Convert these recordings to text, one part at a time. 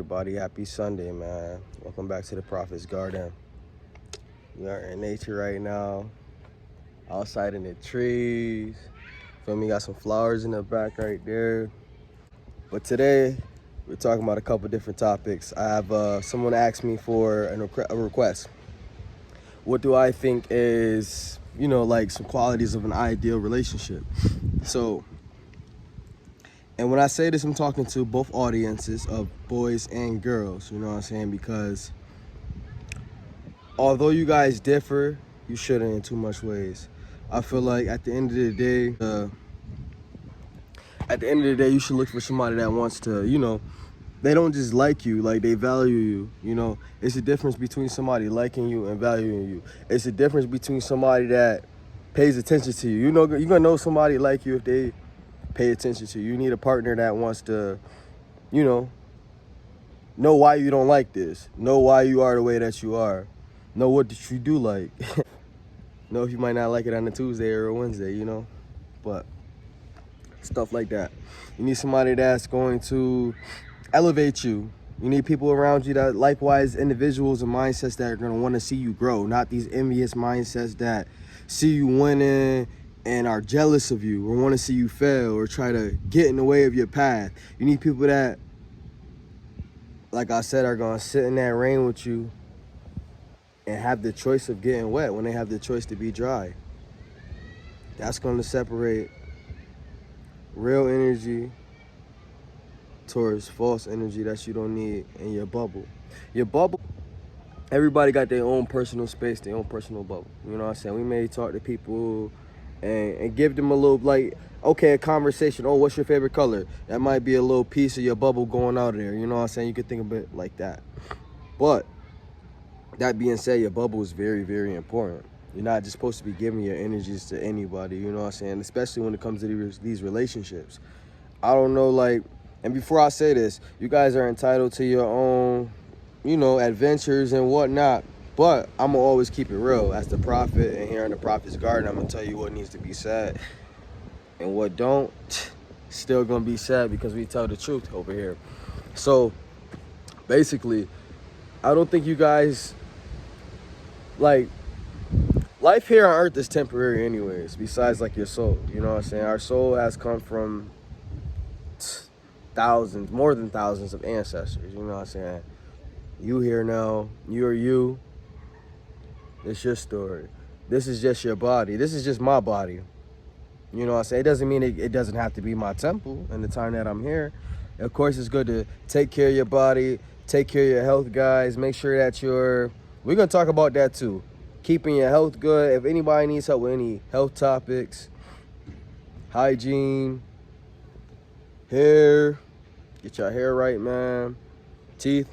Everybody, happy Sunday, man. Welcome back to the Prophet's Garden. We are in nature right now, outside in the trees. Feel me? Got some flowers in the back right there. But today, we're talking about a couple different topics. I have someone asked me for a request. What do I think is, like some qualities of an ideal relationship? So, and when I say this, I'm talking to both audiences of boys and girls, you know what I'm saying? Because although you guys differ, you shouldn't in too much ways. I feel like at the end of the day, you should look for somebody that wants to, they don't just like you, like they value you, It's a difference between somebody liking you and valuing you. It's a difference between somebody that pays attention to you. You're gonna know somebody like you if they pay attention to you. You need a partner that wants to, know why you don't like this. Know why you are the way that you are. Know what you do like. Know if you might not like it on a Tuesday or a Wednesday, But stuff like that. You need somebody that's going to elevate you. You need people around you that likewise individuals and mindsets that are going to want to see you grow, not these envious mindsets that see you winning and are jealous of you or want to see you fail or try to get in the way of your path. You need people that, like I said, are going to sit in that rain with you and have the choice of getting wet when they have the choice to be dry. That's going to separate real energy towards false energy that you don't need in your bubble. Your bubble, everybody got their own personal space, their own personal bubble. You know what I'm saying? We may talk to people and give them a little, a conversation. Oh, what's your favorite color? That might be a little piece of your bubble going out of there. You know what I'm saying? You could think of it like that. But that being said, your bubble is very, very important. You're not just supposed to be giving your energies to anybody, you know what I'm saying? Especially when it comes to these relationships. I don't know, and before I say this, you guys are entitled to your own, adventures and whatnot. But I'm going to always keep it real. As the prophet and here in the Prophet's Garden, I'm going to tell you what needs to be said. And what don't, still going to be said because we tell the truth over here. So, basically, I don't think you guys, life here on earth is temporary anyways, besides your soul. You know what I'm saying? Our soul has come from thousands, more than thousands of ancestors. You know what I'm saying? You here now, you're you. It's your story. This is just your body. This is just my body. You know what I'm saying? It doesn't mean it doesn't have to be my temple in the time that I'm here. Of course, it's good to take care of your body, take care of your health, guys. Make sure that we're going to talk about that too. Keeping your health good. If anybody needs help with any health topics, hygiene, hair, get your hair right, man. Teeth,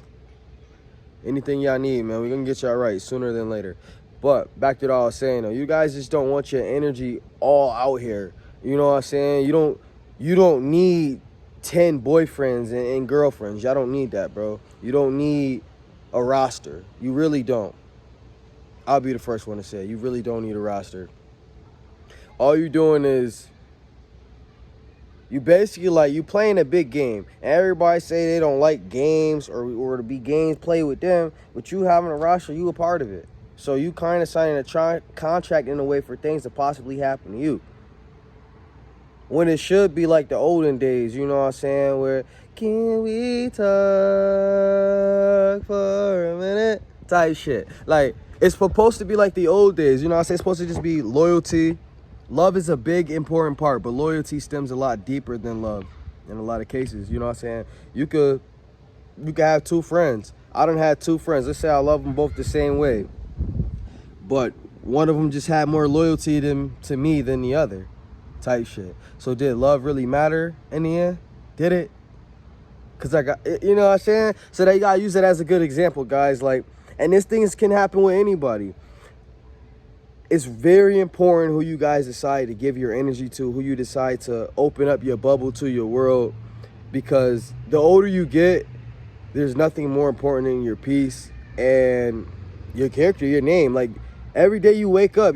anything y'all need, man. We're going to get y'all right sooner than later. But back to what I was saying, though, you guys just don't want your energy all out here. You know what I'm saying? You don't need 10 boyfriends and girlfriends. Y'all don't need that, bro. You don't need a roster. You really don't. I'll be the first one to say it. You really don't need a roster. All you're doing is you basically you playing a big game. And everybody say they don't like games or to be games played with them, but you having a roster, you a part of it. So you kind of signing a contract in a way for things to possibly happen to you. When it should be like the olden days, you know what I'm saying? Where, can we talk for a minute? Type shit. It's supposed to be like the old days, you know what I'm saying? It's supposed to just be loyalty. Love is a big, important part, but loyalty stems a lot deeper than love in a lot of cases, you know what I'm saying? You could have two friends. I done had two friends. Let's say I love them both the same way. But one of them just had more loyalty to me than the other, type shit. So did love really matter in the end? Did it? Because you know what I'm saying? So they got to use it as a good example, guys. And these things can happen with anybody. It's very important who you guys decide to give your energy to, who you decide to open up your bubble to, your world. Because the older you get, there's nothing more important than your peace and your character, your name. Every day you wake up,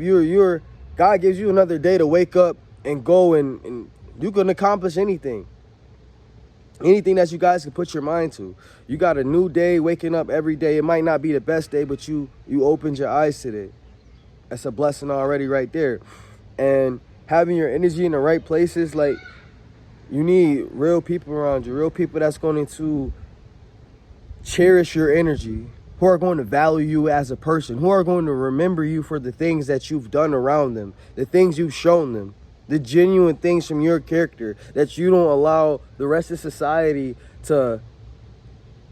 God gives you another day to wake up and go and you can accomplish anything. Anything that you guys can put your mind to. You got a new day waking up every day. It might not be the best day, but you opened your eyes today. That's a blessing already right there. And having your energy in the right places, like, you need real people around you, real people that's going to cherish your energy, who are going to value you as a person, who are going to remember you for the things that you've done around them, the things you've shown them, the genuine things from your character that you don't allow the rest of society to,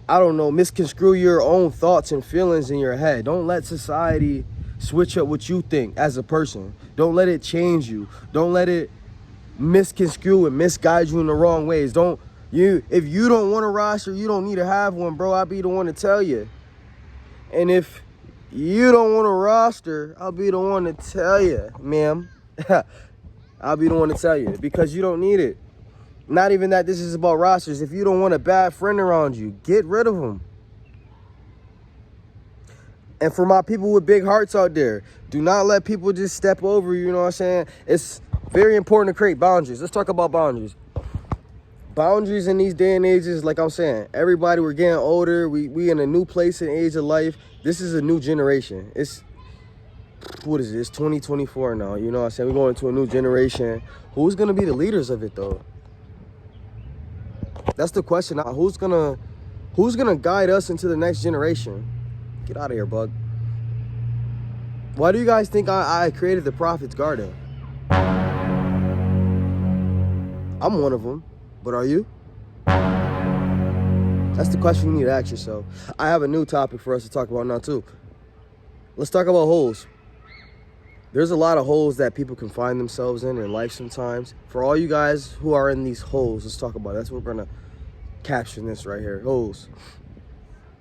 I don't know, misconstrue your own thoughts and feelings in your head. Don't let society switch up what you think as a person. Don't let it change you. Don't let it misconstrue and misguide you in the wrong ways. If you don't want a roster, you don't need to have one, bro. I'll be the one to tell you. And if you don't want a roster, I'll be the one to tell you, ma'am. I'll be the one to tell you, because you don't need it. Not even that this is about rosters. If you don't want a bad friend around you, get rid of them. And for my people with big hearts out there, do not let people just step over you, you know what I'm saying? It's very important to create boundaries. Let's talk about boundaries. Boundaries in these day and ages, like I'm saying, everybody, we're getting older. We in a new place and age of life. This is a new generation. What is it? It's 2024 now. You know what I'm saying? We're going to a new generation. Who's going to be the leaders of it, though? That's the question. Who's gonna guide us into the next generation? Get out of here, bug. Why do you guys think I created the Prophet's Garden? I'm one of them, but are you? That's the question you need to ask yourself. I have a new topic for us to talk about now, too. Let's talk about holes. There's a lot of holes that people can find themselves in life sometimes. For all you guys who are in these holes, let's talk about it. That's what we're going to caption this right here. Holes.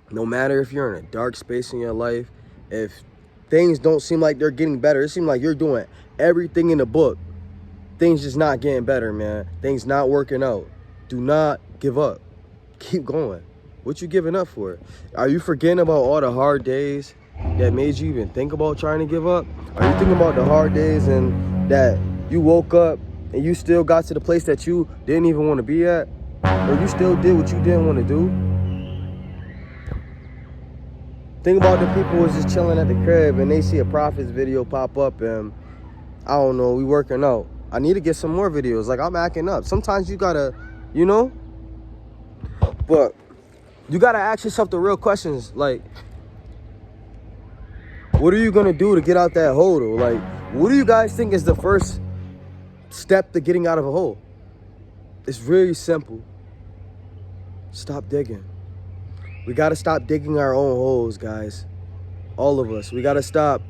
No matter if you're in a dark space in your life, if things don't seem like they're getting better, it seems like you're doing everything in the book, things just not getting better, man. Things not working out. Do not give up. Keep going. What you giving up for? Are you forgetting about all the hard days that made you even think about trying to give up? Are you thinking about the hard days and that you woke up and you still got to the place that you didn't even want to be at? Or you still did what you didn't want to do? Think about the people who was just chilling at the crib and they see a Prophet's video pop up and, I don't know, we working out. I need to get some more videos. Like, I'm acting up. Sometimes you gotta, you know? But you gotta ask yourself the real questions. Like, what are you gonna do to get out that hole, though? Like, what do you guys think is the first step to getting out of a hole? It's really simple. Stop digging. We gotta stop digging our own holes, guys. All of us. We gotta stop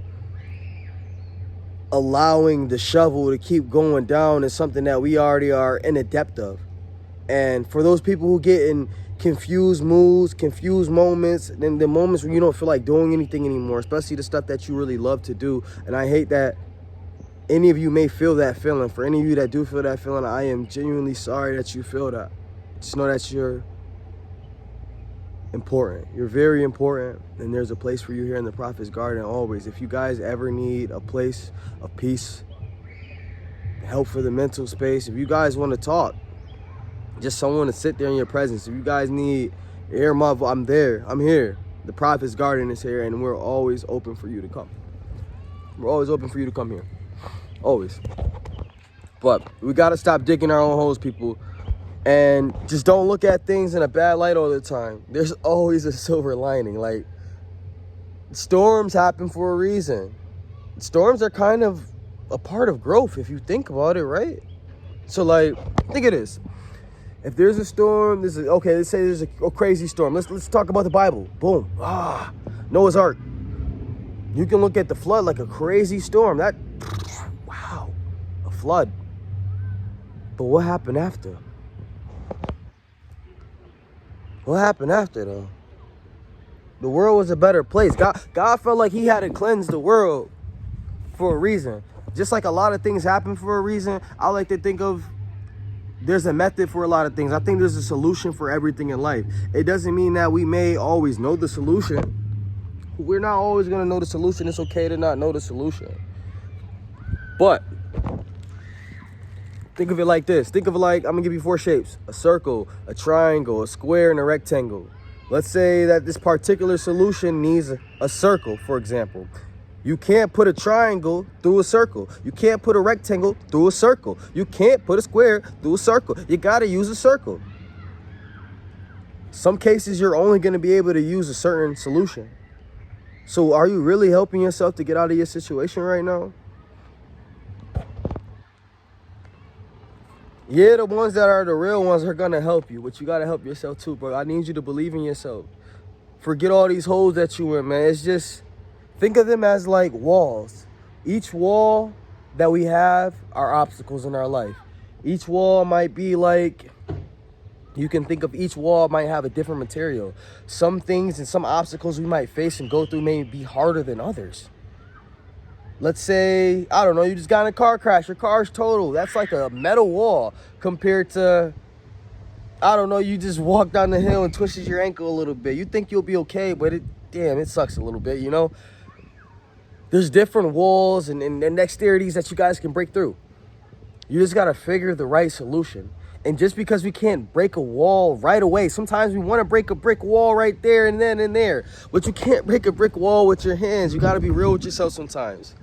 allowing the shovel to keep going down in something that we already are in a depth of. And for those people who get in confused moods, confused moments, then the moments when you don't feel like doing anything anymore, especially the stuff that you really love to do. And I hate that any of you may feel that feeling. For any of you that do feel that feeling, I am genuinely sorry that you feel that. Just know that you're important. You're very important, and there's a place for you here in the Prophet's Garden always. If you guys ever need a place of peace, help for the mental space, if you guys want to talk, just someone to sit there in your presence, if you guys need air my voice, I'm there. I'm here. The Prophet's Garden is here, and we're always open for you to come. We're always open for you to come here. Always. But we got to stop digging our own holes, people. And just don't look at things in a bad light all the time. There's always a silver lining. Like, storms happen for a reason. Storms are kind of a part of growth if you think about it, right? So, like, think of this. If there's a storm, okay, let's say there's a crazy storm. Let's talk about the Bible. Boom. Noah's Ark. You can look at the flood like a crazy storm. Wow, a flood. But what happened after? What happened after, though? The world was a better place. God felt like he had to cleanse the world for a reason. Just like a lot of things happen for a reason, I like to think of there's a method for a lot of things. I think there's a solution for everything in life. It doesn't mean that we may always know the solution. We're not always going to know the solution. It's okay to not know the solution. But Think of it like this. Think of it like, I'm gonna give you 4 shapes: a circle, a triangle, a square, and a rectangle. Let's say that this particular solution needs a circle, for example. You can't put a triangle through a circle. You can't put a rectangle through a circle. You can't put a square through a circle. You gotta use a circle. Some cases you're only gonna be able to use a certain solution. So are you really helping yourself to get out of your situation right now? Yeah, the ones that are the real ones are gonna help you, but you gotta help yourself too, bro. I need you to believe in yourself. Forget all these holes that you in, man. It's just, think of them as like walls. Each wall that we have are obstacles in our life. Each wall might be like, you can think of each wall might have a different material. Some things and some obstacles we might face and go through may be harder than others. Let's say, I don't know, you just got in a car crash, your car's total. That's like a metal wall compared to, I don't know, you just walk down the hill and twisted your ankle a little bit. You think you'll be okay, but it sucks a little bit, you know? There's different walls and dexterities that you guys can break through. You just gotta figure the right solution. And just because we can't break a wall right away, sometimes we wanna break a brick wall right there and then and there. But you can't break a brick wall with your hands. You gotta be real with yourself sometimes.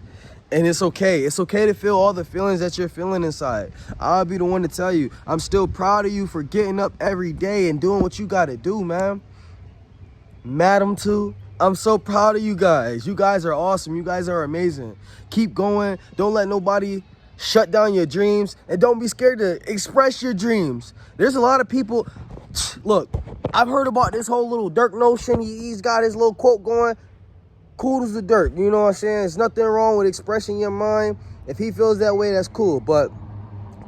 And it's okay. It's okay to feel all the feelings that you're feeling inside. I'll be the one to tell you, I'm still proud of you for getting up every day and doing what you gotta do, man. Madam too. I'm so proud of you guys. You guys are awesome. You guys are amazing. Keep going. Don't let nobody shut down your dreams. And don't be scared to express your dreams. There's a lot of people. Look, I've heard about this whole little Dirk notion. He's got his little quote going. Cool as the dirt, you know what I'm saying? There's nothing wrong with expressing your mind. If he feels that way, that's cool. But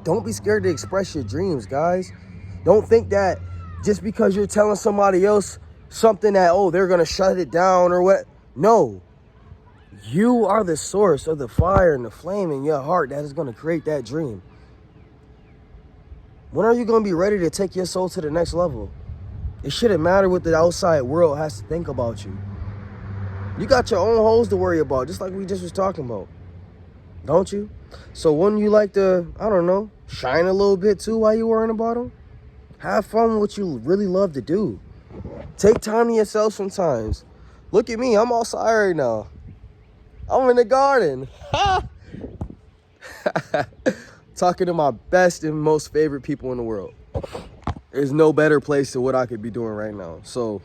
don't be scared to express your dreams, guys. Don't think that just because you're telling somebody else something that, oh, they're going to shut it down or what. No. You are the source of the fire and the flame in your heart that is going to create that dream. When are you going to be ready to take your soul to the next level? It shouldn't matter what the outside world has to think about you. You got your own holes to worry about, just like we just was talking about. Don't you? So wouldn't you like to, I don't know, shine a little bit too while you're worrying about them? Have fun with what you really love to do. Take time to yourself sometimes. Look at me, I'm outside right now. I'm in the garden. Talking to my best and most favorite people in the world. There's no better place to what I could be doing right now. So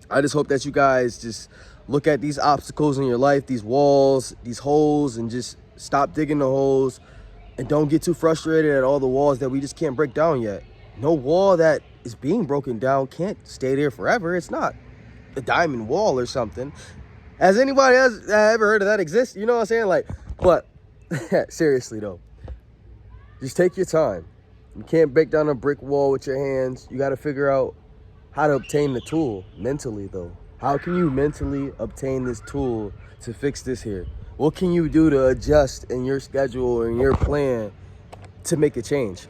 I just hope that you guys just look at these obstacles in your life, these walls, these holes, and just stop digging the holes and don't get too frustrated at all the walls that we just can't break down yet. No wall that is being broken down can't stay there forever. It's not a diamond wall or something. Has anybody else ever heard of that exist? You know what I'm saying? Like, but seriously though, just take your time. You can't break down a brick wall with your hands. You got to figure out how to obtain the tool mentally though. How can you mentally obtain this tool to fix this here? What can you do to adjust in your schedule and your plan to make a change?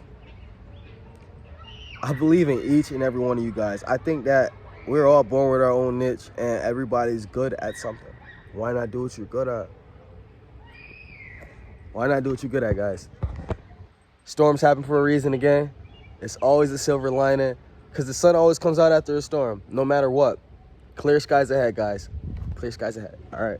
I believe in each and every one of you guys. I think that we're all born with our own niche and everybody's good at something. Why not do what you're good at? Why not do what you're good at, guys? Storms happen for a reason again. It's always a silver lining because the sun always comes out after a storm, no matter what. Clear skies ahead, guys. Clear skies ahead.